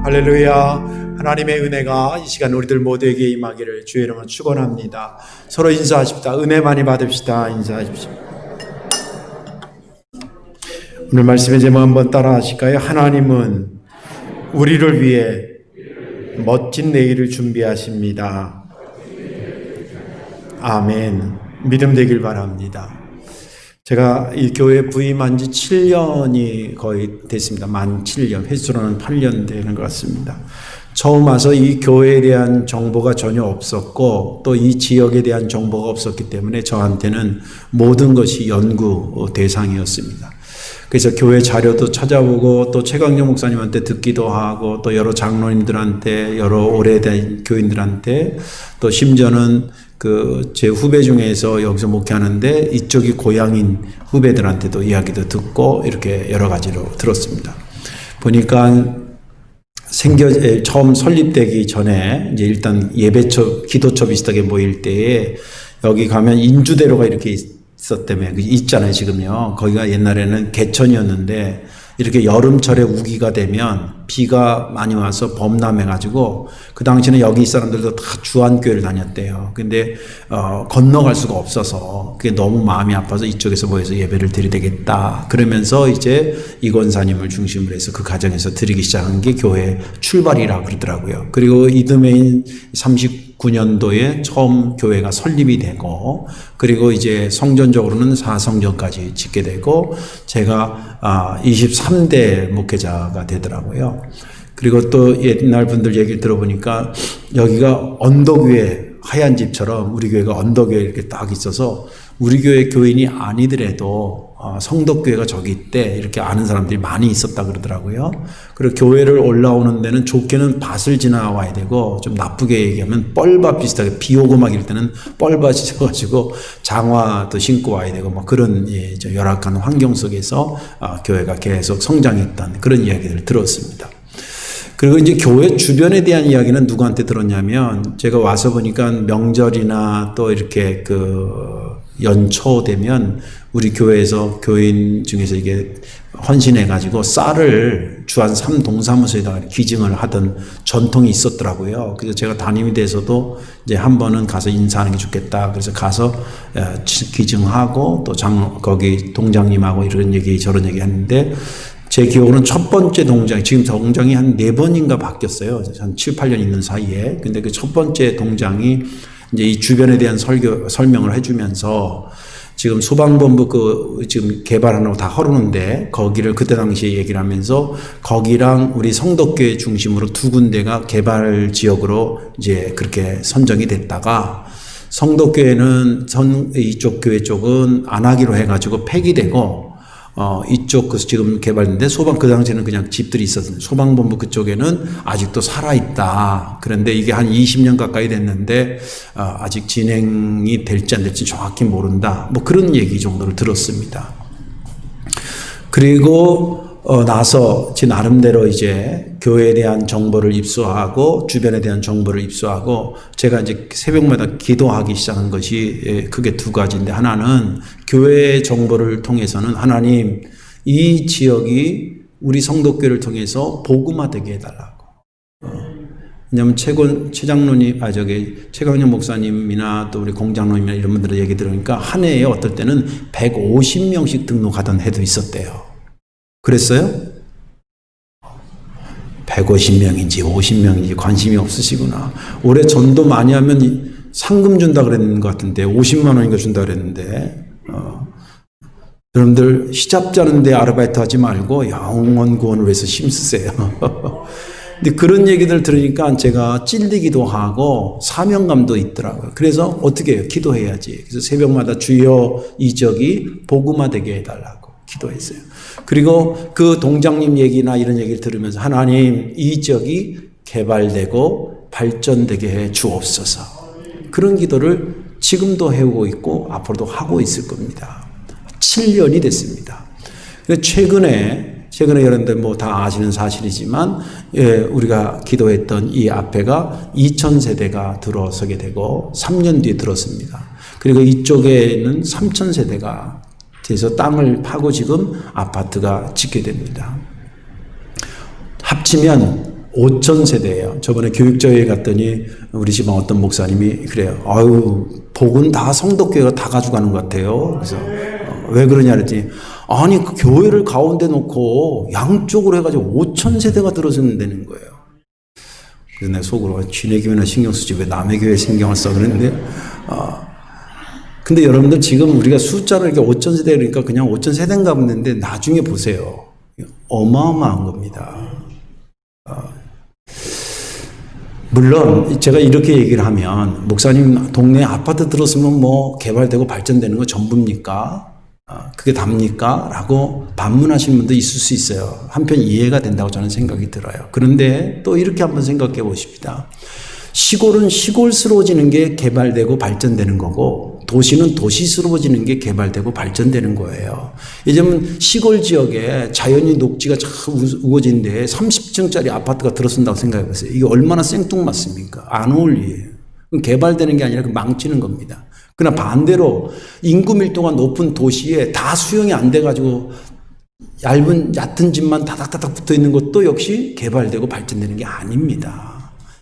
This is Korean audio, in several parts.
할렐루야. 하나님의 은혜가 이 시간 우리들 모두에게 임하기를 주의 이름으로 축원합니다. 서로 인사하십시다. 은혜 많이 받읍시다. 인사하십시오. 오늘 말씀의 제목 한번 따라 하실까요? 하나님은 우리를 위해 멋진 내일을 준비하십니다. 아멘. 믿음 되길 바랍니다. 제가 이 교회 부임한 지 7년이 거의 됐습니다. 만 7년, 횟수로는 8년 되는 것 같습니다. 처음 와서 이 교회에 대한 정보가 전혀 없었고 또 이 지역에 대한 정보가 없었기 때문에 저한테는 모든 것이 연구 대상이었습니다. 그래서 교회 자료도 찾아보고 또 최강령 목사님한테 듣기도 하고 또 여러 장로님들한테 여러 오래된 교인들한테 또 심지어는 제 후배 중에서 여기서 목회하는데 이쪽이 고향인 후배들한테도 이야기도 듣고 이렇게 여러 가지로 들었습니다. 보니까 처음 설립되기 전에 이제 일단 예배처, 기도처 비슷하게 모일 때에 여기 가면 인주대로가 이렇게 있었다며 있잖아요 지금요. 거기가 옛날에는 개천이었는데 이렇게 여름철에 우기가 되면 비가 많이 와서 범람해가지고 그 당시에는 여기 사람들도 다 주안교회를 다녔대요. 근데 건너갈 수가 없어서 그게 너무 마음이 아파서 이쪽에서 모여서 예배를 드리되겠다. 그러면서 이제 이권사님을 중심으로 해서 그 가정에서 드리기 시작한 게 교회 출발이라고 그러더라고요. 그리고 이듬해인 39년도에 처음 교회가 설립이 되고 그리고 이제 성전적으로는 4성전까지 짓게 되고 제가 23대 목회자가 되더라고요. 그리고 또 옛날 분들 얘기를 들어보니까 여기가 언덕 위에 하얀 집처럼 우리 교회가 언덕 위에 이렇게 딱 있어서 우리 교회 교인이 아니더라도 성덕교회가 저기 있대 이렇게 아는 사람들이 많이 있었다 그러더라고요. 그리고 교회를 올라오는 데는 좋게는 밭을 지나와야 되고 좀 나쁘게 얘기하면 뻘밭 비슷하게 비 오고 막 이럴 때는 뻘밭이 져가지고 장화도 신고 와야 되고 뭐 그런 열악한 환경 속에서 교회가 계속 성장했던 그런 이야기들을 들었습니다. 그리고 이제 교회 주변에 대한 이야기는 누구한테 들었냐면 제가 와서 보니까 명절이나 또 이렇게 연초 되면 우리 교회에서 교인 중에서 이게 헌신해가지고 쌀을 주한 3동사무소에다가 기증을 하던 전통이 있었더라고요. 그래서 제가 담임이 돼서도 이제 한 번은 가서 인사하는 게 좋겠다. 그래서 가서 기증하고 또 거기 동장님하고 이런 얘기 저런 얘기 했는데 제 기억으로는 첫 번째 동장, 지금 동장이 한 4번인가 바뀌었어요. 한 7, 8년 있는 사이에. 근데 그 첫 번째 동장이 이제 이 주변에 대한 설명을 해주면서 지금 소방본부 지금 개발하려고 다 헐었는데 거기를 그때 당시에 얘기를 하면서 거기랑 우리 성덕교회 중심으로 2군데가 개발 지역으로 이제 그렇게 선정이 됐다가 성덕교회는 이쪽 교회 쪽은 안 하기로 해가지고 폐기되고 이쪽 지금 개발인데 그 당시에는 그냥 집들이 있었는데 소방본부 그쪽에는 아직도 살아있다. 그런데 이게 한 20년 가까이 됐는데 아직 진행이 될지 안 될지 정확히 모른다. 뭐 그런 얘기 정도를 들었습니다. 그리고 나서 제 나름대로 이제 교회에 대한 정보를 입수하고 주변에 대한 정보를 입수하고 제가 이제 새벽마다 기도하기 시작한 것이 크게 2가지인데 하나는 교회 정보를 통해서는 하나님 이 지역이 우리 성덕교회를 통해서 복음화되게 해달라고. 왜냐하면 최강령 목사님이나 또 우리 공장로님이나 이런 분들의 얘기 들으니까 한 해에 어떨 때는 150명씩 등록하던 해도 있었대요. 그랬어요? 150명인지 50명인지 관심이 없으시구나. 올해 전도 많이 하면 상금 준다 그랬는 것 같은데 50만 원인가 준다 그랬는데 여러분들 시잡 자는데 아르바이트 하지 말고 영원 구원을 위해서 힘쓰세요. 근데 그런 얘기들 들으니까 제가 찔리기도 하고 사명감도 있더라고요. 그래서 어떻게 해요? 기도해야지. 그래서 새벽마다 주여 이 지역이 복음화되게 해달라고 기도했어요. 그리고 그 동장님 얘기나 이런 얘기를 들으면서 하나님 이 지역이 개발되고 발전되게 해 주옵소서. 그런 기도를 지금도 해오고 있고 앞으로도 하고 있을 겁니다. 7년이 됐습니다. 최근에 여러분들 뭐 다 아시는 사실이지만 우리가 기도했던 이 앞에가 2000세대가 들어서게 되고 3년 뒤에 들었습니다. 그리고 이쪽에는 3000세대가 돼서 땅을 파고 지금 아파트가 짓게 됩니다. 합치면 5천 세대예요. 저번에 교육자회에 갔더니 우리 집안 어떤 목사님이 그래요. 아유, 복은 다 성덕교회가 다 가져가는 것 같아요. 그래서 왜 그러냐 그랬더니 아니 그 교회를 가운데 놓고 양쪽으로 해가지고 5천 세대가 들어서는 거예요. 그래서 내 속으로 쥐네 교회나 신경 쓰지 왜 남의 교회에 신경을 써 그랬는데 근데 여러분들 지금 우리가 숫자를 이렇게 5천 세대 그러니까 그냥 5천 세대인가 보는데 나중에 보세요. 어마어마한 겁니다. 물론 제가 이렇게 얘기를 하면 목사님 동네에 아파트 들었으면 뭐 개발되고 발전되는 거 전부입니까? 그게 답니까? 라고 반문하시는 분도 있을 수 있어요. 한편 이해가 된다고 저는 생각이 들어요. 그런데 또 이렇게 한번 생각해 보십시다. 시골은 시골스러워지는 게 개발되고 발전되는 거고 도시는 도시스러워지는 게 개발되고 발전되는 거예요. 요즘은 시골 지역에 자연이 녹지가 참 우거진데 30층짜리 아파트가 들어선다고 생각해 보세요. 이게 얼마나 생뚱맞습니까? 안 어울려요. 개발되는 게 아니라 망치는 겁니다. 그러나 반대로 인구 밀도가 높은 도시에 다 수용이 안 돼가지고 얕은 집만 다닥다닥 붙어 있는 것도 역시 개발되고 발전되는 게 아닙니다.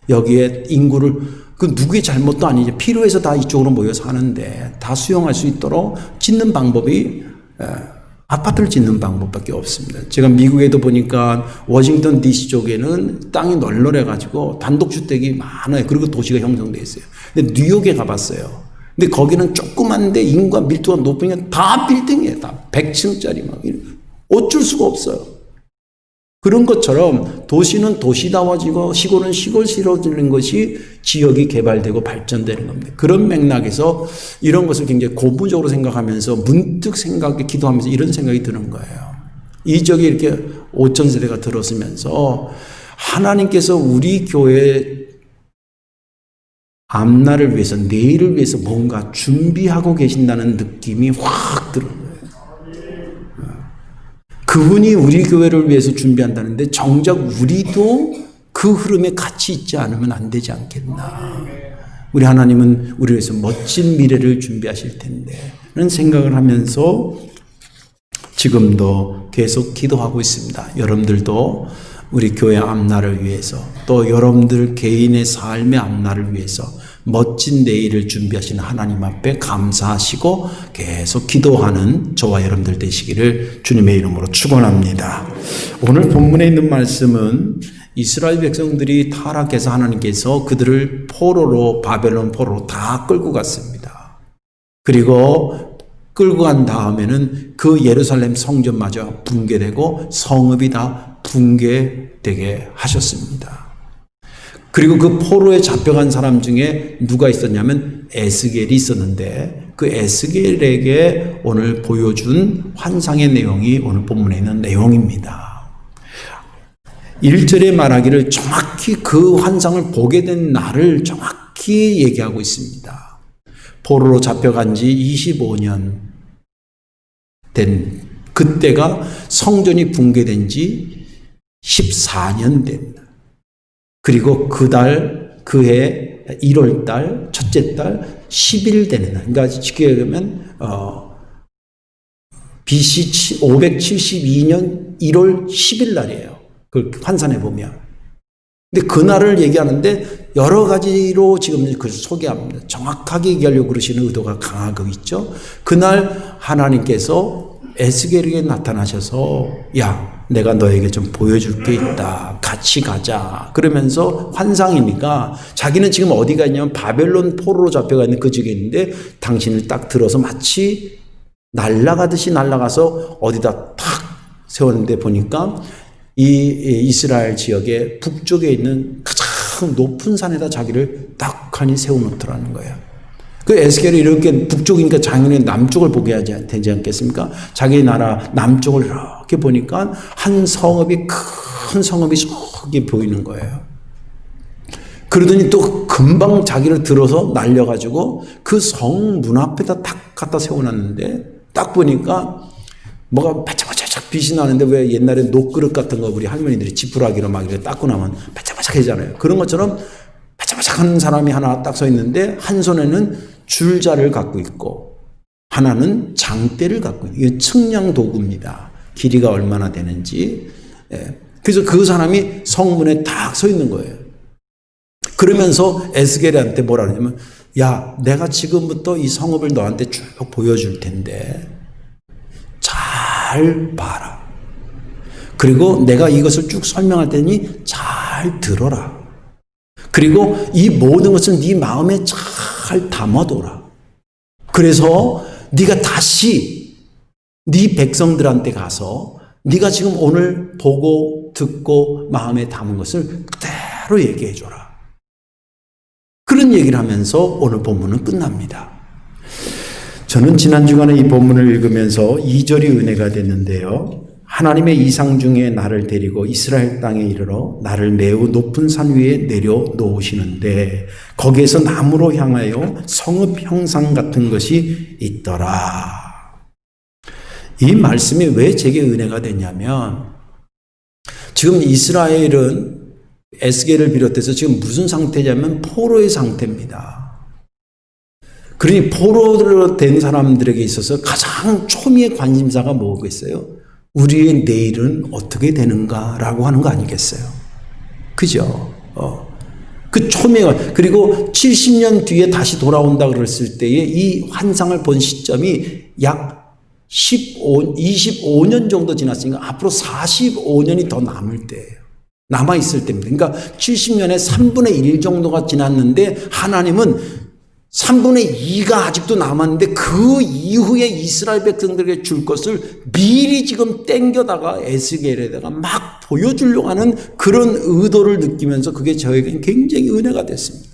여기에 인구를 그 누구의 잘못도 아니죠. 필요해서 다 이쪽으로 모여 사는데 다 수용할 수 있도록 짓는 방법이 아파트를 짓는 방법밖에 없습니다. 제가 미국에도 보니까 워싱턴 DC 쪽에는 땅이 널널해가지고 단독주택이 많아요. 그리고 도시가 형성돼 있어요. 근데 뉴욕에 가봤어요. 근데 거기는 조그만데 인구가 밀도가 높으니까 다 빌딩이에요. 다 100층짜리 막 어쩔 수가 없어요. 그런 것처럼 도시는 도시다워지고 시골은 시골스러워지는 것이 지역이 개발되고 발전되는 겁니다. 그런 맥락에서 이런 것을 굉장히 고무적으로 생각하면서 문득 기도하면서 이런 생각이 드는 거예요. 이 지역에 이렇게 5천 세대가 들어서면서 하나님께서 우리 교회 앞날을 위해서 내일을 위해서 뭔가 준비하고 계신다는 느낌이 확 들어요. 그분이 우리 교회를 위해서 준비한다는데 정작 우리도 그 흐름에 같이 있지 않으면 안 되지 않겠나. 우리 하나님은 우리 위해서 멋진 미래를 준비하실 텐데 라는 생각을 하면서 지금도 계속 기도하고 있습니다. 여러분들도 우리 교회 앞날을 위해서 또 여러분들 개인의 삶의 앞날을 위해서 멋진 내일을 준비하시는 하나님 앞에 감사하시고 계속 기도하는 저와 여러분들 되시기를 주님의 이름으로 축원합니다. 오늘 본문에 있는 말씀은 이스라엘 백성들이 타락해서 하나님께서 그들을 포로로 바벨론 포로로 다 끌고 갔습니다. 그리고 끌고 간 다음에는 그 예루살렘 성전마저 붕괴되고 성읍이 다 붕괴되게 하셨습니다. 그리고 그 포로에 잡혀간 사람 중에 누가 있었냐면 에스겔이 있었는데 그 에스겔에게 오늘 보여준 환상의 내용이 오늘 본문에 있는 내용입니다. 1절에 말하기를 정확히 그 환상을 보게 된 날을 정확히 얘기하고 있습니다. 포로로 잡혀간 지 25년 된 그때가 성전이 붕괴된 지 14년 됩니다. 그리고 그해 1월달 첫째 달 10일 되는 날. 그러니까 쉽게 얘기하면 BC 572년 1월 10일 날이에요. 그걸 환산해 보면. 근데 그날을 얘기하는데 여러 가지로 지금 그걸 소개합니다. 정확하게 얘기하려고 그러시는 의도가 강하고 있죠. 그날 하나님께서 에스겔에게 나타나셔서 야, 내가 너에게 좀 보여줄 게 있다. 같이 가자. 그러면서 환상이니까 자기는 지금 어디가 있냐면 바벨론 포로로 잡혀가 있는 그 지역에 있는데 당신을 딱 들어서 마치 날아가듯이 날아가서 어디다 탁 세웠는데 보니까 이 이스라엘 지역의 북쪽에 있는 가장 높은 산에다 자기를 딱하니 세워놓더라는 거예요. 그 에스겔이 이렇게 북쪽이니까 당연히 남쪽을 보게 되지 않겠습니까? 자기 나라 남쪽을 이렇게 보니까 한 성읍이 큰 성읍이 저기 보이는 거예요. 그러더니 또 금방 자기를 들어서 날려가지고 그 성 문 앞에다 탁 갖다 세워놨는데 딱 보니까 뭐가 바짝바짝 빛이 나는데 왜 옛날에 녹그릇 같은 거 우리 할머니들이 지푸라기로 막 이렇게 닦고 나면 바짝바짝 해잖아요. 그런 것처럼 바짝바짝한 사람이 하나 딱 서 있는데 한 손에는 줄자를 갖고 있고 하나는 장대를 갖고 있는 이게 측량 도구입니다. 길이가 얼마나 되는지 그래서 그 사람이 성문에 딱 서 있는 거예요. 그러면서 에스겔한테 뭐라 그러냐면, 야, 내가 지금부터 이 성읍을 너한테 쭉 보여줄 텐데 잘 봐라. 그리고 내가 이것을 쭉 설명할 테니 잘 들어라. 그리고 이 모든 것을 네 마음에 잘 담아둬라. 그래서 네가 다시 네 백성들한테 가서 네가 지금 오늘 보고 듣고 마음에 담은 것을 그대로 얘기해 줘라. 그런 얘기를 하면서 오늘 본문은 끝납니다. 저는 지난 주간에 이 본문을 읽으면서 2절이 은혜가 됐는데요. 하나님의 이상 중에 나를 데리고 이스라엘 땅에 이르러 나를 매우 높은 산 위에 내려 놓으시는데 거기에서 나무로 향하여 성읍 형상 같은 것이 있더라. 이 말씀이 왜 제게 은혜가 됐냐면 지금 이스라엘은 에스겔을 비롯해서 지금 무슨 상태냐면 포로의 상태입니다. 그러니 포로로 된 사람들에게 있어서 가장 초미의 관심사가 뭐겠어요? 우리의 내일은 어떻게 되는가라고 하는 거 아니겠어요? 그죠? 그 초미가 그리고 70년 뒤에 다시 돌아온다 그랬을 때에 이 환상을 본 시점이 약 25년 정도 지났으니까 앞으로 45년이 더 남을 때예요. 남아있을 때입니다. 그러니까 70년에 3분의 1 정도가 지났는데 하나님은 3분의 2가 아직도 남았는데 그 이후에 이스라엘 백성들에게 줄 것을 미리 지금 땡겨다가 에스겔에다가 막 보여주려고 하는 그런 의도를 느끼면서 그게 저에게는 굉장히 은혜가 됐습니다.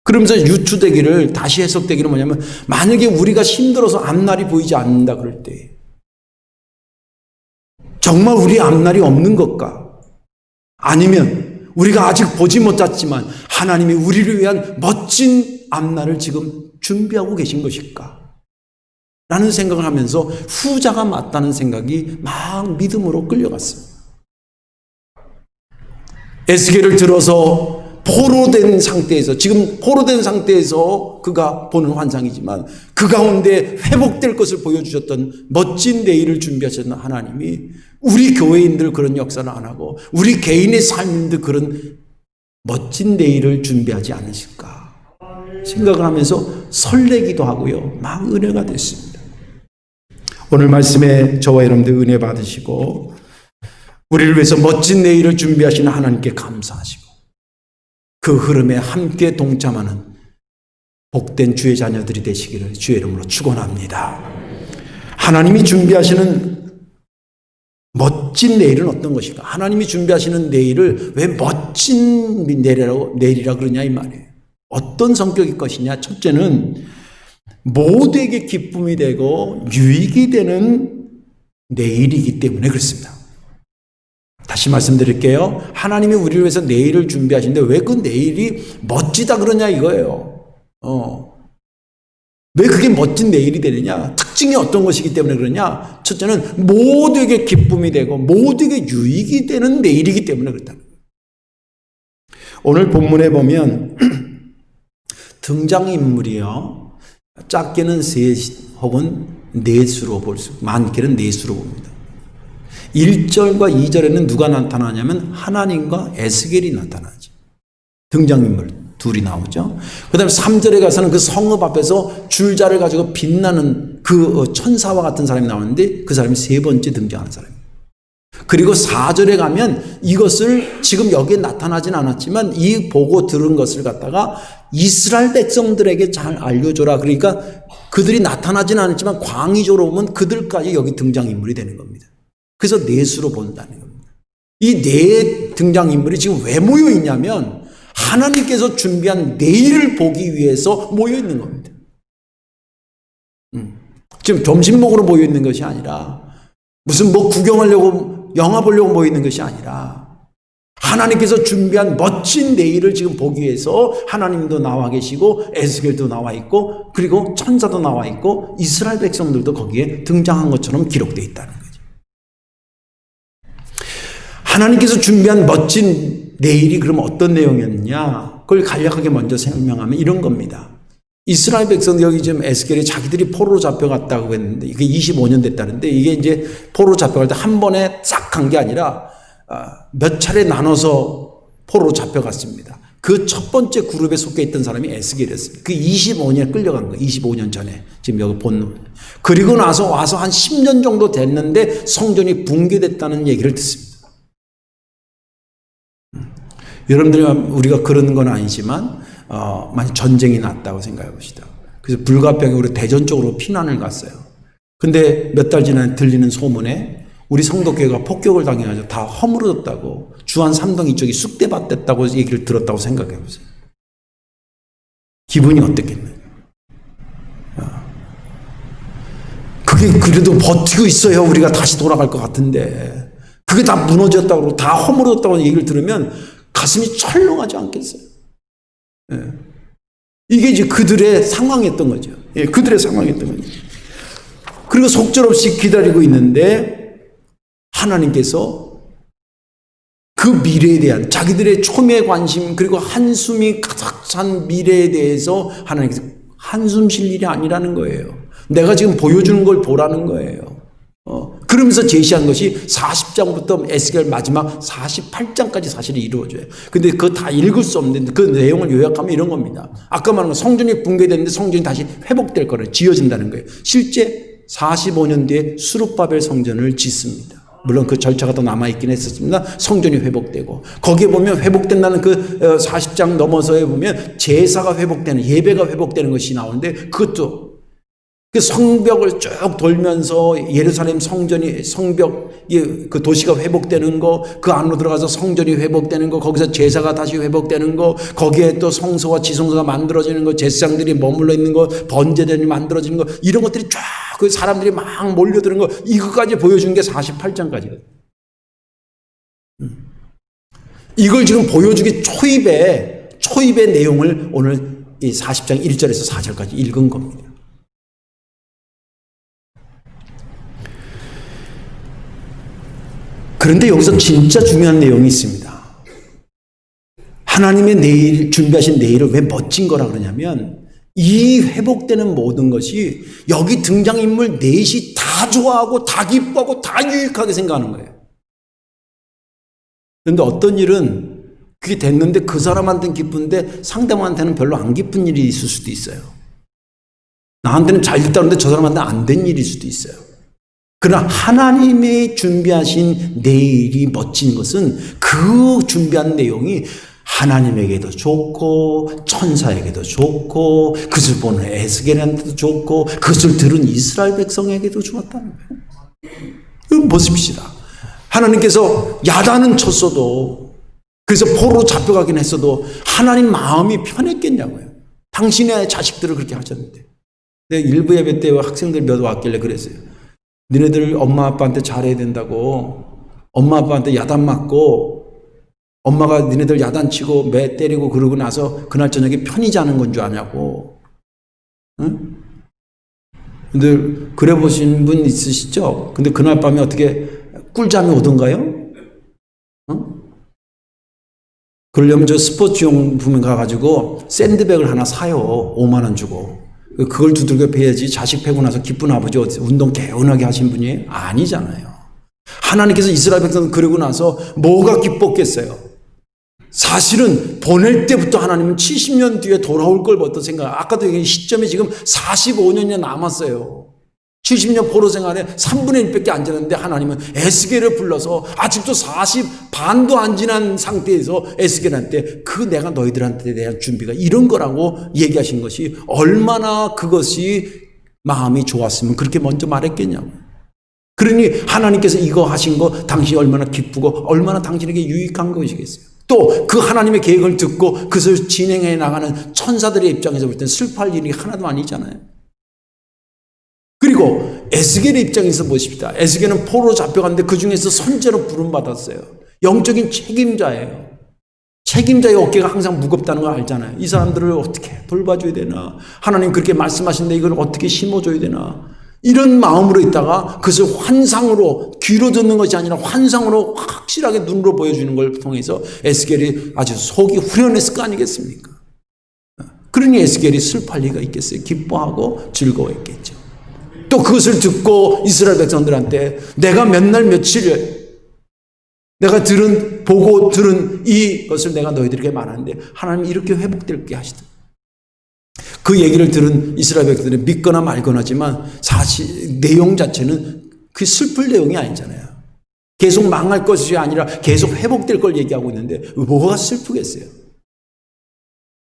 그러면서 유추되기를 다시 해석되기를 뭐냐면 만약에 우리가 힘들어서 앞날이 보이지 않는다 그럴 때 정말 우리 앞날이 없는 것과 아니면 우리가 아직 보지 못했지만 하나님이 우리를 위한 멋진 앞날을 지금 준비하고 계신 것일까? 라는 생각을 하면서 후자가 맞다는 생각이 막 믿음으로 끌려갔습니다. 에스겔을 들어서 포로된 상태에서 지금 포로된 상태에서 그가 보는 환상이지만 그 가운데 회복될 것을 보여주셨던 멋진 내일을 준비하셨던 하나님이 우리 교회인들 그런 역사를 안 하고 우리 개인의 삶인데 그런 멋진 내일을 준비하지 않으실까 생각을 하면서 설레기도 하고요. 막 은혜가 됐습니다. 오늘 말씀에 저와 여러분들 은혜 받으시고 우리를 위해서 멋진 내일을 준비하시는 하나님께 감사하시고 그 흐름에 함께 동참하는 복된 주의 자녀들이 되시기를 주의 이름으로 축원합니다. 하나님이 준비하시는 멋진 내일은 어떤 것인가? 하나님이 준비하시는 내일을 왜 멋진 내일이라 그러냐 이 말이에요. 어떤 성격일 것이냐? 첫째는 모두에게 기쁨이 되고 유익이 되는 내일이기 때문에 그렇습니다. 다시 말씀드릴게요. 하나님이 우리를 위해서 내일을 준비하시는데 왜 그 내일이 멋지다 그러냐 이거예요. 왜 그게 멋진 내일이 되느냐? 특징이 어떤 것이기 때문에 그러냐? 첫째는 모두에게 기쁨이 되고 모두에게 유익이 되는 내일이기 때문에 그렇다는 거예요. 오늘 본문에 보면 등장인물이요. 작게는 셋 혹은 넷으로 볼 수, 많게는 넷으로 봅니다. 1절과 2절에는 누가 나타나냐면 하나님과 에스겔이 나타나죠. 등장인물 둘이 나오죠. 그 다음에 3절에 가서는 그 성읍 앞에서 줄자를 가지고 빛나는 그 천사와 같은 사람이 나오는데 그 사람이 세 번째 등장하는 사람입니다. 그리고 4절에 가면 이것을 지금 여기에 나타나진 않았지만 이 보고 들은 것을 갖다가 이스라엘 백성들에게 잘 알려줘라. 그러니까 그들이 나타나진 않았지만 광의적으로 보면 그들까지 여기 등장인물이 되는 겁니다. 그래서 넷으로 본다는 겁니다. 이 네 등장인물이 지금 왜 모여 있냐면 하나님께서 준비한 내일을 보기 위해서 모여 있는 겁니다. 지금 점심 먹으러 모여 있는 것이 아니라 무슨 뭐 구경하려고 영화 보려고 모여 있는 것이 아니라 하나님께서 준비한 멋진 내일을 지금 보기 위해서 하나님도 나와 계시고 에스겔도 나와 있고 그리고 천사도 나와 있고 이스라엘 백성들도 거기에 등장한 것처럼 기록되어 있다는 거예요. 하나님께서 준비한 멋진 내일이 그럼 어떤 내용이었느냐? 그걸 간략하게 먼저 설명하면 이런 겁니다. 이스라엘 백성 여기 지금 에스겔이 자기들이 포로로 잡혀갔다고 했는데 이게 25년 됐다는데 이게 이제 포로로 잡혀갈 때 한 번에 싹 간 게 아니라 몇 차례 나눠서 포로로 잡혀갔습니다. 그 첫 번째 그룹에 속해 있던 사람이 에스겔이었습니다. 그 25년 끌려간 거예요. 25년 전에 지금 여기 본. 그리고 나서 와서 한 10년 정도 됐는데 성전이 붕괴됐다는 얘기를 듣습니다. 여러분들이 우리가 그런 건 아니지만 만약 전쟁이 났다고 생각해 봅시다. 그래서 불가피하게 우리 대전 쪽으로 피난을 갔어요. 근데 몇 달 지나 들리는 소문에 우리 성도교회가 폭격을 당해가지고 다 허물어졌다고 주한 3동 이쪽이 쑥대밭 됐다고 얘기를 들었다고 생각해 보세요. 기분이 어떻겠나요? 그게 그래도 버티고 있어야 우리가 다시 돌아갈 것 같은데 그게 다 무너졌다고 다 허물어졌다고 얘기를 들으면 가슴이 철렁하지 않겠어요? 예. 이게 이제 그들의 상황이었던 거죠. 예, 그들의 상황이었던 거죠. 그리고 속절없이 기다리고 있는데 하나님께서 그 미래에 대한 자기들의 초미의 관심 그리고 한숨이 가득 찬 미래에 대해서 하나님께서 한숨 쉴 일이 아니라는 거예요. 내가 지금 보여주는 걸 보라는 거예요. 그러면서 제시한 것이 40장부터 에스겔 마지막 48장까지 사실이 이루어져요. 근데 그거 다 읽을 수 없는데 그 내용을 요약하면 이런 겁니다. 아까 말한 건 성전이 붕괴됐는데 성전이 다시 회복될 거를 지어진다는 거예요. 실제 45년 뒤에 수룹바벨 성전을 짓습니다. 물론 그 절차가 더 남아있긴 했었습니다. 성전이 회복되고 거기에 보면 회복된다는 그 40장 넘어서에 보면 제사가 회복되는 예배가 회복되는 것이 나오는데 그것도 그 성벽을 쭉 돌면서 예루살렘 성전이 성벽 그 도시가 회복되는 거 그 안으로 들어가서 성전이 회복되는 거 거기서 제사가 다시 회복되는 거 거기에 또 성소와 지성소가 만들어지는 거 제사장들이 머물러 있는 거 번제단이 만들어지는 거 이런 것들이 쫙 그 사람들이 막 몰려드는 거 이거까지 보여준 게 48장까지거든요. 이걸 지금 보여주기 초입의 내용을 오늘 이 40장 1절에서 4절까지 읽은 겁니다. 그런데 여기서 진짜 중요한 내용이 있습니다. 하나님의 내일 준비하신 내일을 왜 멋진 거라 그러냐면 이 회복되는 모든 것이 여기 등장인물 넷이 다 좋아하고 다 기뻐하고 다 유익하게 생각하는 거예요. 그런데 어떤 일은 그게 됐는데 그 사람한테는 기쁜데 상대방한테는 별로 안 기쁜 일이 있을 수도 있어요. 나한테는 잘 됐다는데 저 사람한테는 안 된 일일 수도 있어요. 그러나 하나님이 준비하신 내일이 멋진 것은 그 준비한 내용이 하나님에게도 좋고 천사에게도 좋고 그것을 보는 에스겔한테도 좋고 그것을 들은 이스라엘 백성에게도 좋았다는 거예요. 보십시다. 하나님께서 야단은 쳤어도 그래서 포로로 잡혀가긴 했어도 하나님 마음이 편했겠냐고요. 당신의 자식들을 그렇게 하셨는데 내가 일부 예배 때 학생들 몇 왔길래 그랬어요. 너네들 엄마 아빠한테 잘해야 된다고 엄마 아빠한테 야단 맞고 엄마가 너네들 야단치고 매 때리고 그러고 나서 그날 저녁에 편히 자는 건 줄 아냐고. 응? 근데 그래 보신 분 있으시죠? 근데 그날 밤에 어떻게 꿀잠이 오던가요? 응? 그러려면 저 스포츠용품에 가가지고 샌드백을 하나 사요. 5만 원 주고. 그걸 두들겨 패야지 자식 패고 나서 기쁜 아버지 운동 개운하게 하신 분이 아니잖아요. 하나님께서 이스라엘 백성을 그러고 나서 뭐가 기뻤겠어요? 사실은 보낼 때부터 하나님은 70년 뒤에 돌아올 걸 어떤 생각? 아까도 얘기한 시점이 지금 45년이 남았어요. 70년 포로 생활에 3분의 1밖에 안 지났는데 하나님은 에스겔을 불러서 아직도 반도 안 지난 상태에서 에스겔한테 그 내가 너희들한테 대한 준비가 이런 거라고 얘기하신 것이 얼마나 그것이 마음이 좋았으면 그렇게 먼저 말했겠냐고. 그러니 하나님께서 이거 하신 거 당신이 얼마나 기쁘고 얼마나 당신에게 유익한 것이겠어요. 또 그 하나님의 계획을 듣고 그것을 진행해 나가는 천사들의 입장에서 볼 때는 슬퍼할 일이 하나도 아니잖아요. 그리고 에스겔의 입장에서 보십시다. 에스겔은 포로로 잡혀갔는데 그 중에서 선제로 부름받았어요. 영적인 책임자예요. 책임자의 어깨가 항상 무겁다는 걸 알잖아요. 이 사람들을 어떻게 돌봐줘야 되나. 하나님 그렇게 말씀하시는데 이걸 어떻게 심어줘야 되나. 이런 마음으로 있다가 그것을 환상으로 귀로 듣는 것이 아니라 환상으로 확실하게 눈으로 보여주는 걸 통해서 에스겔이 아주 속이 후련했을 거 아니겠습니까? 그러니 에스겔이 슬퍼할 리가 있겠어요? 기뻐하고 즐거워했겠죠. 또 그것을 듣고 이스라엘 백성들한테 내가 몇 날 며칠 내가 보고 들은 이것을 내가 너희들에게 말하는데 하나님 이렇게 회복될게 하시더라. 그 얘기를 들은 이스라엘 백성들이 믿거나 말거나지만 사실 내용 자체는 그 슬플 내용이 아니잖아요. 계속 망할 것이 아니라 계속 회복될 걸 얘기하고 있는데 뭐가 슬프겠어요?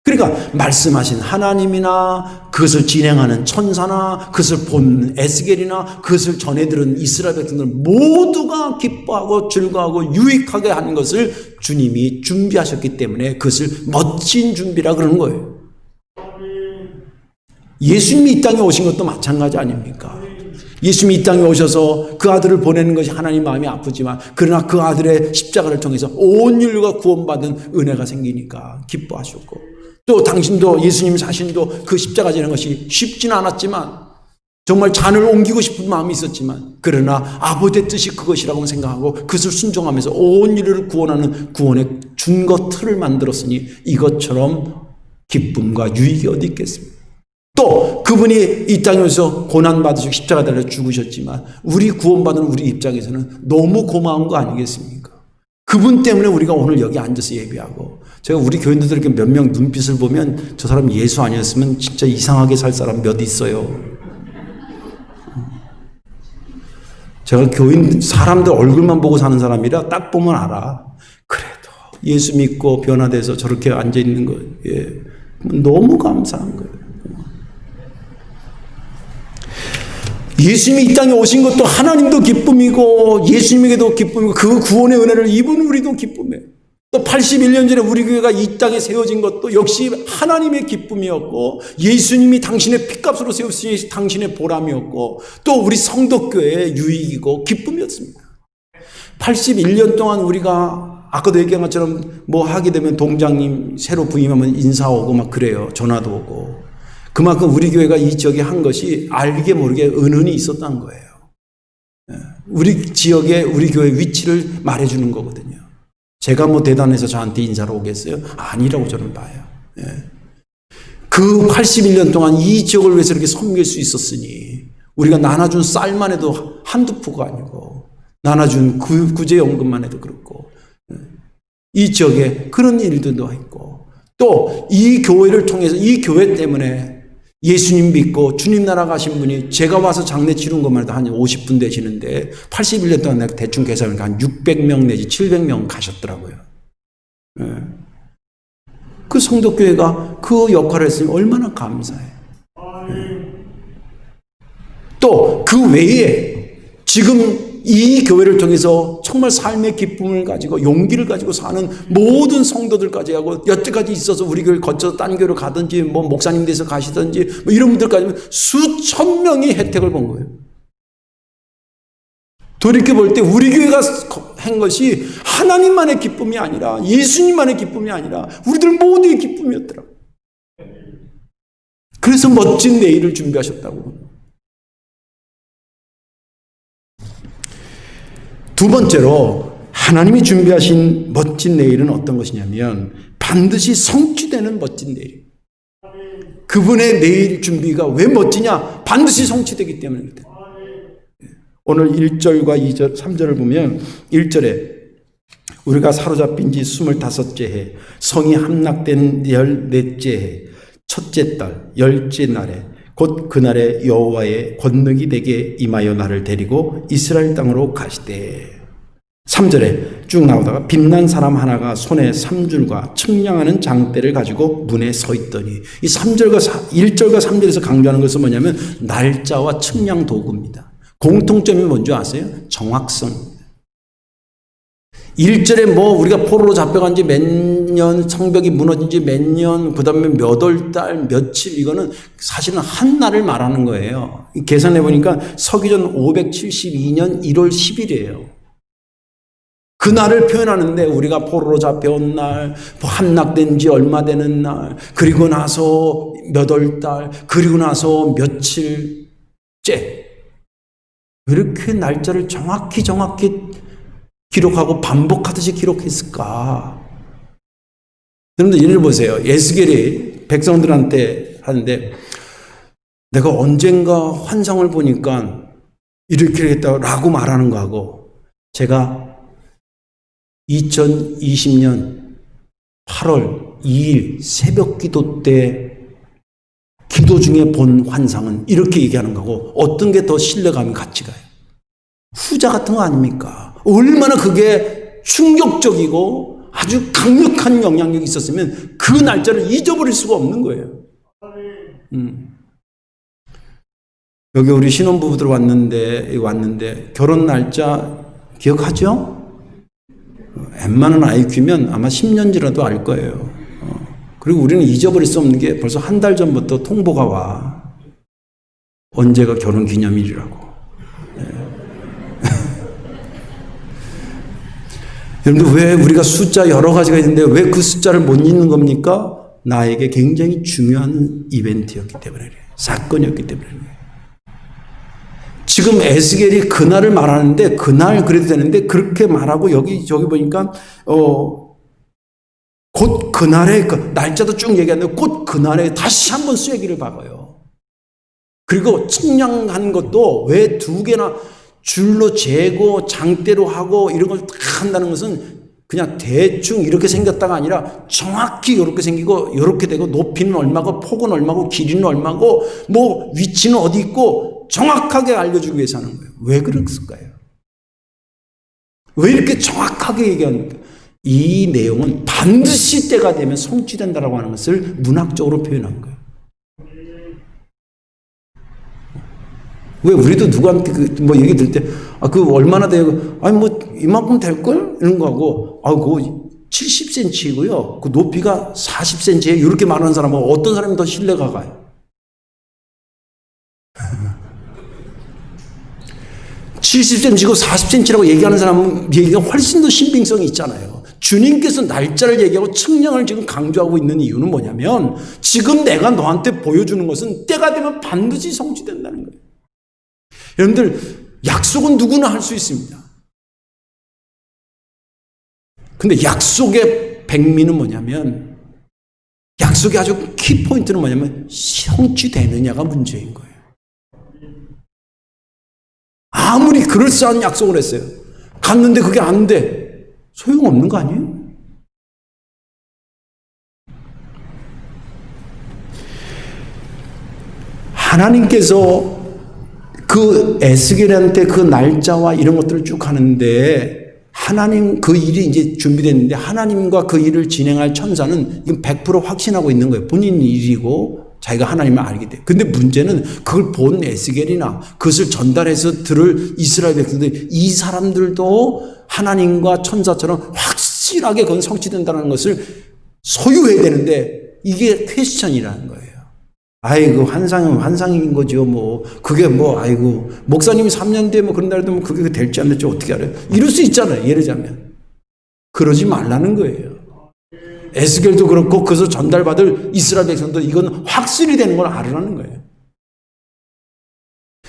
그러니까 말씀하신 하나님이나 그것을 진행하는 천사나 그것을 본 에스겔이나 그것을 전해 들은 이스라엘 백성들 모두가 기뻐하고 즐거워하고 유익하게 하는 것을 주님이 준비하셨기 때문에 그것을 멋진 준비라 그러는 거예요. 예수님이 이 땅에 오신 것도 마찬가지 아닙니까? 예수님이 이 땅에 오셔서 그 아들을 보내는 것이 하나님 마음이 아프지만 그러나 그 아들의 십자가를 통해서 온 인류가 구원받은 은혜가 생기니까 기뻐하셨고 또 당신도 예수님 자신도 그 십자가 지는 것이 쉽지는 않았지만 정말 잔을 옮기고 싶은 마음이 있었지만 그러나 아버지의 뜻이 그것이라고 생각하고 그것을 순종하면서 온 인류를 구원하는 구원의 준거 틀을 만들었으니 이것처럼 기쁨과 유익이 어디 있겠습니까? 또 그분이 이 땅에 오셔서 고난받으시고 십자가 달려 죽으셨지만 우리 구원받은 우리 입장에서는 너무 고마운 거 아니겠습니까? 그분 때문에 우리가 오늘 여기 앉아서 예배하고 제가 우리 교인들에게 몇 명 눈빛을 보면 저 사람 예수 아니었으면 진짜 이상하게 살 사람 몇 있어요. 제가 교인 사람들 얼굴만 보고 사는 사람이라 딱 보면 알아. 그래도 예수 믿고 변화돼서 저렇게 앉아있는 거 너무 감사한 거예요. 예수님이 이 땅에 오신 것도 하나님도 기쁨이고 예수님에게도 기쁨이고 그 구원의 은혜를 입은 우리도 기쁨이에요. 또 81년 전에 우리 교회가 이 땅에 세워진 것도 역시 하나님의 기쁨이었고 예수님이 당신의 피값으로 세웠으니 당신의 보람이었고 또 우리 성도교회의 유익이고 기쁨이었습니다. 81년 동안 우리가 아까도 얘기한 것처럼 뭐 하게 되면 동장님 새로 부임하면 인사 오고 막 그래요. 전화도 오고. 그만큼 우리 교회가 이 지역에 한 것이 알게 모르게 은은히 있었던 거예요. 우리 지역에 우리 교회 위치를 말해주는 거거든요. 제가 뭐 대단해서 저한테 인사로 오겠어요? 아니라고 저는 봐요. 그 81년 동안 이 지역을 위해서 이렇게 섬길 수 있었으니 우리가 나눠준 쌀만 해도 한두 푸가 아니고 나눠준 구제연금만 해도 그렇고 이 지역에 그런 일들도 있고 또 이 교회를 통해서 이 교회 때문에 예수님 믿고 주님 나라 가신 분이 제가 와서 장례 치른 것만 해도 한 50분 되시는데 81년 동안 내가 대충 계산하니까 한 600명 내지 700명 가셨더라고요. 그 성도교회가 그 역할을 했으니 얼마나 감사해요. 또 그 외에 지금 이 교회를 통해서 정말 삶의 기쁨을 가지고 용기를 가지고 사는 모든 성도들까지 하고 여태까지 있어서 우리 교회를 거쳐서 딴 교회로 가든지 뭐 목사님 돼서 가시든지 뭐 이런 분들까지 수천 명이 혜택을 본 거예요. 돌이켜볼 때 우리 교회가 한 것이 하나님만의 기쁨이 아니라 예수님만의 기쁨이 아니라 우리들 모두의 기쁨이었더라고요. 그래서 멋진 내일을 준비하셨다고. 두 번째로 하나님이 준비하신 멋진 내일은 어떤 것이냐면 반드시 성취되는 멋진 내일. 그분의 내일 준비가 왜 멋지냐? 반드시 성취되기 때문입니다. 오늘 1절과 2절, 3절을 보면 1절에 우리가 사로잡힌 지 25째 해 성이 함락된 14째 해 첫째 달 10째 날에 곧 그날에 여호와의 권능이 내게 임하여 나를 데리고 이스라엘 땅으로 가시되 3절에 쭉 나오다가 빛난 사람 하나가 손에 3줄과 측량하는 장대를 가지고 문에 서 있더니 이 1절과 3절에서 강조하는 것은 뭐냐면 날짜와 측량 도구입니다. 공통점이 뭔지 아세요? 정확성. 1절에 뭐 우리가 포로로 잡혀간 지 몇 년, 성벽이 무너진 지 몇 년, 그 다음에 몇 월 달, 며칠, 이거는 사실은 한 날을 말하는 거예요. 계산해 보니까 서기전 572년 1월 10일이에요. 그 날을 표현하는데 우리가 포로로 잡혀온 날, 함락된 지 얼마 되는 날, 그리고 나서 몇 월 달, 그리고 나서 며칠째. 이렇게 날짜를 정확히 기록하고 반복하듯이 기록했을까? 여러분들 예를 보세요. 에스겔이 백성들한테 하는데 내가 언젠가 환상을 보니까 이렇게 하겠다라고 말하는 거하고 제가 2020년 8월 2일 새벽 기도 때 기도 중에 본 환상은 이렇게 얘기하는 거고 어떤 게 더 신뢰감이 같이 가요? 후자 같은 거 아닙니까? 얼마나 그게 충격적이고 아주 강력한 영향력이 있었으면 그 날짜를 잊어버릴 수가 없는 거예요. 여기 우리 신혼부부들 왔는데 결혼 날짜 기억하죠? 웬만한 IQ면 아마 10년지라도 알 거예요. 그리고 우리는 잊어버릴 수 없는 게 벌써 한 달 전부터 통보가 와. 언제가 결혼 기념일이라고. 여러분들 왜 우리가 숫자 여러 가지가 있는데 왜 그 숫자를 못 잊는 겁니까? 나에게 굉장히 중요한 이벤트였기 때문에 그래요. 사건이었기 때문에 그래요. 지금 에스겔이 그날을 말하는데 그날 그래도 되는데 그렇게 말하고 저기 보니까 곧 그날에 날짜도 쭉 얘기하는데 곧 그날에 다시 한번 쐐기를 박아요. 그리고 측량한 것도 왜 두 개나 줄로 재고 장대로 하고 이런 걸 다 한다는 것은 그냥 대충 이렇게 생겼다가 아니라 정확히 이렇게 생기고 이렇게 되고 높이는 얼마고 폭은 얼마고 길이는 얼마고 뭐 위치는 어디 있고 정확하게 알려주기 위해서 하는 거예요. 왜 그랬을까요? 왜 이렇게 정확하게 얘기합니까? 이 내용은 반드시 때가 되면 성취된다라고 하는 것을 문학적으로 표현한 거예요. 왜 우리도 누구한테 뭐 얘기 들 때, 그 얼마나 돼요? 아니, 뭐, 이만큼 될걸? 이런 거 하고, 그거 70cm이고요. 그 높이가 40cm에 이렇게 말하는 사람은 어떤 사람이 더 신뢰가 가요? 70cm고 40cm라고 얘기하는 사람은 얘기가 훨씬 더 신빙성이 있잖아요. 주님께서 날짜를 얘기하고 측량을 지금 강조하고 있는 이유는 뭐냐면 지금 내가 너한테 보여주는 것은 때가 되면 반드시 성취된다는 거예요. 여러분들 약속은 누구나 할 수 있습니다. 근데 약속의 백미는 뭐냐면 약속의 아주 키포인트는 뭐냐면 성취되느냐가 문제인 거예요. 아무리 그럴싸한 약속을 했어요. 갔는데 그게 안 돼. 소용없는 거 아니에요? 하나님께서 그 에스겔한테 그 날짜와 이런 것들을 쭉 하는데 하나님 그 일이 이제 준비됐는데 하나님과 그 일을 진행할 천사는 이건 100% 확신하고 있는 거예요. 본인 일이고 자기가 하나님을 알게 돼. 근데 문제는 그걸 본 에스겔이나 그것을 전달해서 들을 이스라엘 백성들 이 사람들도 하나님과 천사처럼 확실하게 그건 성취된다는 것을 소유해야 되는데 이게 퀘스천이라는 거예요. 아이고 환상은 환상인 거죠. 뭐 그게 뭐 아이고 목사님이 3년 뒤에 뭐 그런다 해도 뭐 그게 될지 안 될지 어떻게 알아요? 이럴 수 있잖아요. 예를 들자면 그러지 말라는 거예요. 에스겔도 그렇고 그것을 전달받을 이스라엘 백성도 이건 확실히 되는 걸 알으라는 거예요.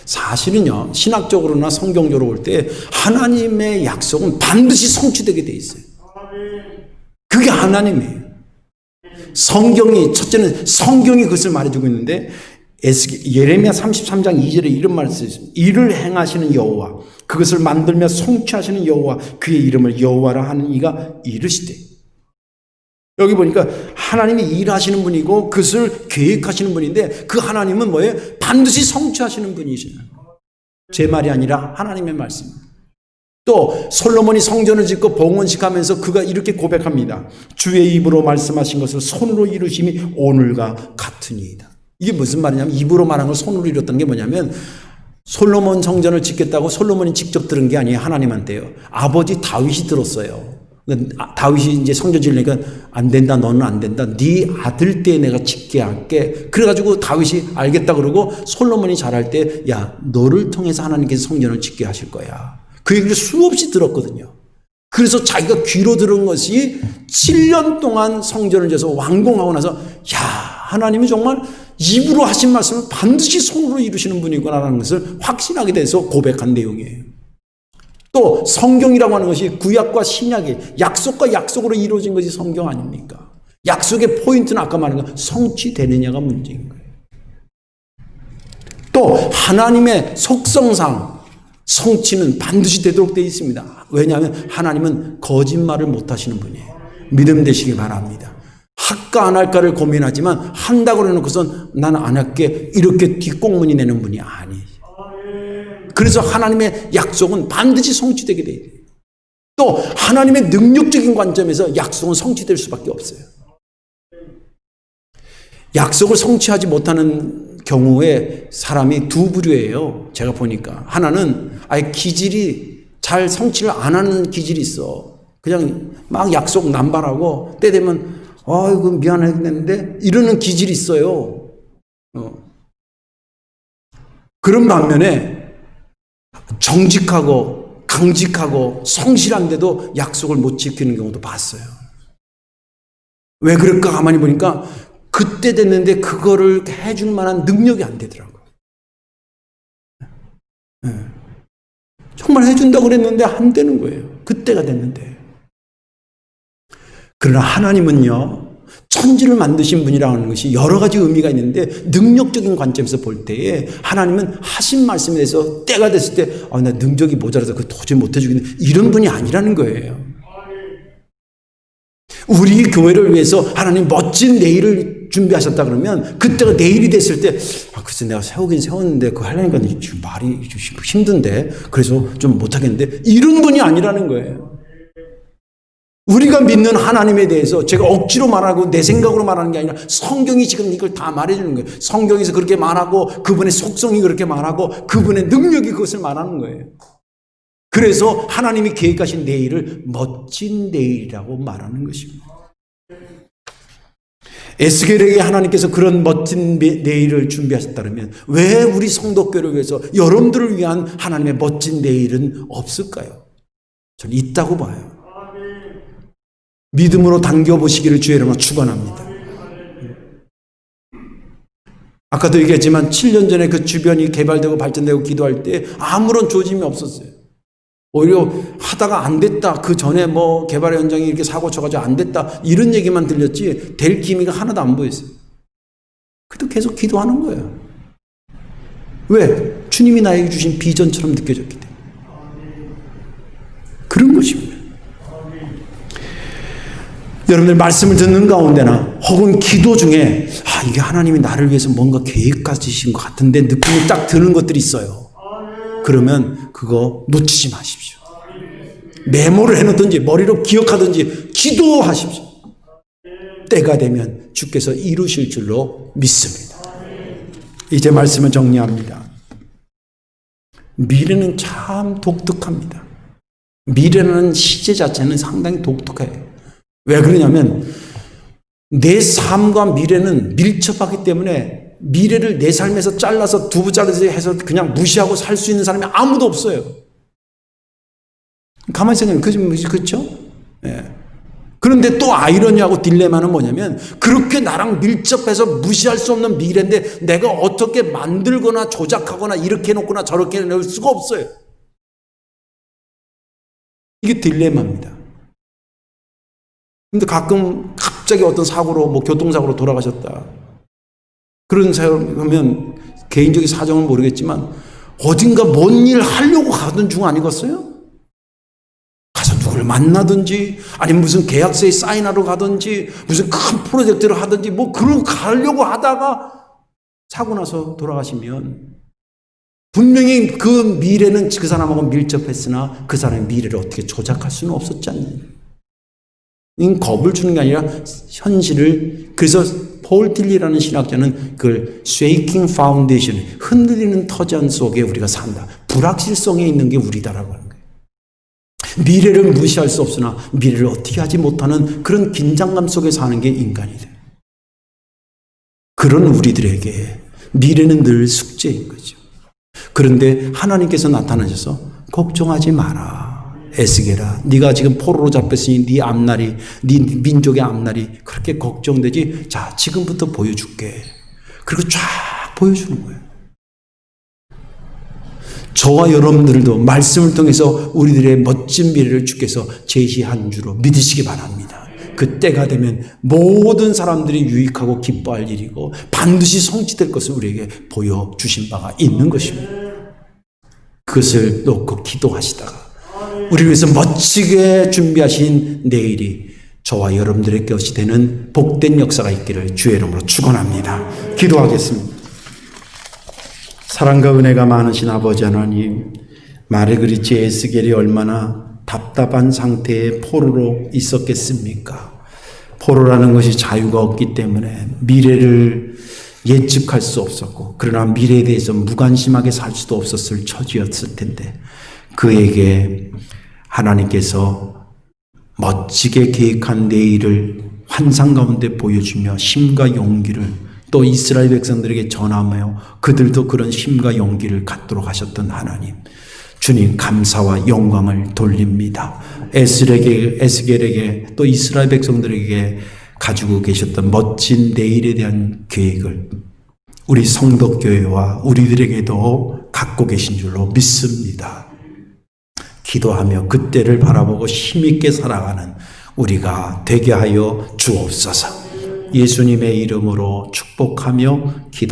사실은요 신학적으로나 성경적으로 볼 때 하나님의 약속은 반드시 성취되게 돼 있어요. 그게 하나님이에요. 성경이 첫째는 성경이 그것을 말해주고 있는데 예레미야 33장 2절에 이런 말을 쓰였습니다. 이를 행하시는 여호와 그것을 만들며 성취하시는 여호와 그의 이름을 여호와라 하는 이가 이르시되 여기 보니까 하나님이 일하시는 분이고 그것을 계획하시는 분인데 그 하나님은 뭐예요? 반드시 성취하시는 분이시죠. 제 말이 아니라 하나님의 말씀입니다. 또 솔로몬이 성전을 짓고 봉헌식하면서 그가 이렇게 고백합니다. 주의 입으로 말씀하신 것을 손으로 이루심이 오늘과 같으니이다. 이게 무슨 말이냐면 입으로 말한 걸 손으로 이뤘다는 게 뭐냐면 솔로몬 성전을 짓겠다고 솔로몬이 직접 들은 게 아니에요. 하나님한테요. 아버지 다윗이 들었어요. 다윗이 이제 성전 지으니까 안 된다, 너는 안 된다. 네 아들 때 내가 짓게 할게. 그래가지고 다윗이 알겠다 그러고 솔로몬이 잘할 때 야 너를 통해서 하나님께서 성전을 짓게 하실 거야. 그 얘기를 수없이 들었거든요. 그래서 자기가 귀로 들은 것이 7년 동안 성전을 지어서 완공하고 나서 야 하나님이 정말 입으로 하신 말씀을 반드시 손으로 이루시는 분이구나라는 것을 확신하게 돼서 고백한 내용이에요. 또 성경이라고 하는 것이 구약과 신약의 약속과 약속으로 이루어진 것이 성경 아닙니까? 약속의 포인트는 아까 말한 거 성취되느냐가 문제인 거예요. 또 하나님의 속성상 성취는 반드시 되도록 되어 있습니다. 왜냐하면 하나님은 거짓말을 못하시는 분이에요. 믿음 되시기 바랍니다. 할까 안 할까를 고민하지만 한다고 해놓고선 나는 안 할게 이렇게 뒷공문이 내는 분이 아니에요. 그래서 하나님의 약속은 반드시 성취되게 돼요. 또 하나님의 능력적인 관점에서 약속은 성취될 수밖에 없어요. 약속을 성취하지 못하는 경우에 사람이 두 부류예요. 제가 보니까 하나는 아예 기질이 잘 성취를 안 하는 기질이 있어. 그냥 막 약속 남발하고 때 되면 이거 미안했는데 이러는 기질이 있어요. 그런 반면에 정직하고 강직하고 성실한데도 약속을 못 지키는 경우도 봤어요. 왜 그럴까 가만히 보니까 그때 됐는데 그거를 해줄 만한 능력이 안 되더라고요. 정말 해준다고 그랬는데 안 되는 거예요. 그때가 됐는데. 그러나 하나님은요, 천지를 만드신 분이라는 것이 여러 가지 의미가 있는데 능력적인 관점에서 볼 때에 하나님은 하신 말씀에 대해서 때가 됐을 때 나 능력이 모자라서 그거 도저히 못 해주겠네 이런 분이 아니라는 거예요. 우리 교회를 위해서 하나님 멋진 내일을 준비하셨다 그러면 그때가 내일이 됐을 때 글쎄 내가 세우긴 세웠는데 그거 하려니까 지금 말이 힘든데 그래서 좀 못하겠는데 이런 분이 아니라는 거예요. 우리가 믿는 하나님에 대해서 제가 억지로 말하고 내 생각으로 말하는 게 아니라 성경이 지금 이걸 다 말해주는 거예요. 성경에서 그렇게 말하고 그분의 속성이 그렇게 말하고 그분의 능력이 그것을 말하는 거예요. 그래서 하나님이 계획하신 내일을 멋진 내일이라고 말하는 것입니다. 에스겔에게 하나님께서 그런 멋진 내일을 준비하셨다면 왜 우리 성도교를 위해서 여러분들을 위한 하나님의 멋진 내일은 없을까요? 저는 있다고 봐요. 믿음으로 당겨보시기를 주의 이름으로 축원합니다. 아까도 얘기했지만 7년 전에 그 주변이 개발되고 발전되고 기도할 때 아무런 조짐이 없었어요. 오히려 하다가 안 됐다. 그 전에 뭐 개발 현장이 이렇게 사고 쳐가지고 안 됐다. 이런 얘기만 들렸지 될 기미가 하나도 안 보였어요. 그래도 계속 기도하는 거예요. 왜? 주님이 나에게 주신 비전처럼 느껴졌기 때문에. 그런 것입니다. 여러분들 말씀을 듣는 가운데나 혹은 기도 중에 이게 하나님이 나를 위해서 뭔가 계획 가지신 것 같은데 느낌이 딱 드는 것들이 있어요. 그러면 그거 놓치지 마십시오. 메모를 해놓든지 머리로 기억하든지 기도하십시오. 때가 되면 주께서 이루실 줄로 믿습니다. 이제 말씀을 정리합니다. 미래는 참 독특합니다. 미래라는 시제 자체는 상당히 독특해요. 왜 그러냐면 내 삶과 미래는 밀접하기 때문에 미래를 내 삶에서 잘라서 두부 자르듯이 해서 그냥 무시하고 살 수 있는 사람이 아무도 없어요. 가만히 생각하면 그렇죠? 예. 그런데 또 아이러니하고 딜레마는 뭐냐면 그렇게 나랑 밀접해서 무시할 수 없는 미래인데 내가 어떻게 만들거나 조작하거나 이렇게 해놓거나 저렇게 해놓을 수가 없어요. 이게 딜레마입니다. 근데 가끔 갑자기 어떤 사고로 뭐 교통사고로 돌아가셨다. 그런 사람 하면 개인적인 사정은 모르겠지만 어딘가 뭔 일 하려고 가던 중 아니겠어요? 가서 누굴 만나든지 아니면 무슨 계약서에 사인하러 가든지 무슨 큰 프로젝트를 하든지 뭐 그러고 가려고 하다가 사고 나서 돌아가시면 분명히 그 미래는 그 사람하고 밀접했으나 그 사람의 미래를 어떻게 조작할 수는 없었지 않느냐. 겁을 주는 게 아니라 현실을, 그래서 폴 틸리라는 신학자는 그걸 shaking foundation, 흔들리는 터전 속에 우리가 산다. 불확실성에 있는 게 우리다라고 하는 거예요. 미래를 무시할 수 없으나 미래를 어떻게 하지 못하는 그런 긴장감 속에 사는 게 인간이 돼요. 그런 우리들에게 미래는 늘 숙제인 거죠. 그런데 하나님께서 나타나셔서 걱정하지 마라. 에스겔아, 네가 지금 포로로 잡혔으니 네 앞날이, 네 민족의 앞날이 그렇게 걱정되지. 자, 지금부터 보여줄게. 그리고 쫙 보여주는 거예요. 저와 여러분들도 말씀을 통해서 우리들의 멋진 미래를 주께서 제시한 줄로 믿으시기 바랍니다. 그때가 되면 모든 사람들이 유익하고 기뻐할 일이고 반드시 성취될 것을 우리에게 보여주신 바가 있는 것입니다. 그것을 놓고 기도하시다가 우리 위해서 멋지게 준비하신 내일이 저와 여러분들의 것이 되는 복된 역사가 있기를 주의 이름으로 축원합니다. 기도하겠습니다. 사랑과 은혜가 많으신 아버지 하나님, 마르그리트 에스겔이 얼마나 답답한 상태의 포로로 있었겠습니까? 포로라는 것이 자유가 없기 때문에 미래를 예측할 수 없었고, 그러나 미래에 대해서 무관심하게 살 수도 없었을 처지였을 텐데, 그에게 하나님께서 멋지게 계획한 내일을 환상 가운데 보여주며 힘과 용기를 또 이스라엘 백성들에게 전하며 그들도 그런 힘과 용기를 갖도록 하셨던 하나님, 주님 감사와 영광을 돌립니다. 에스겔에게 또 이스라엘 백성들에게 가지고 계셨던 멋진 내일에 대한 계획을 우리 성도교회와 우리들에게도 갖고 계신 줄로 믿습니다. 기도하며 그때를 바라보고 힘있게 살아가는 우리가 되게 하여 주옵소서. 예수님의 이름으로 축복하며 기도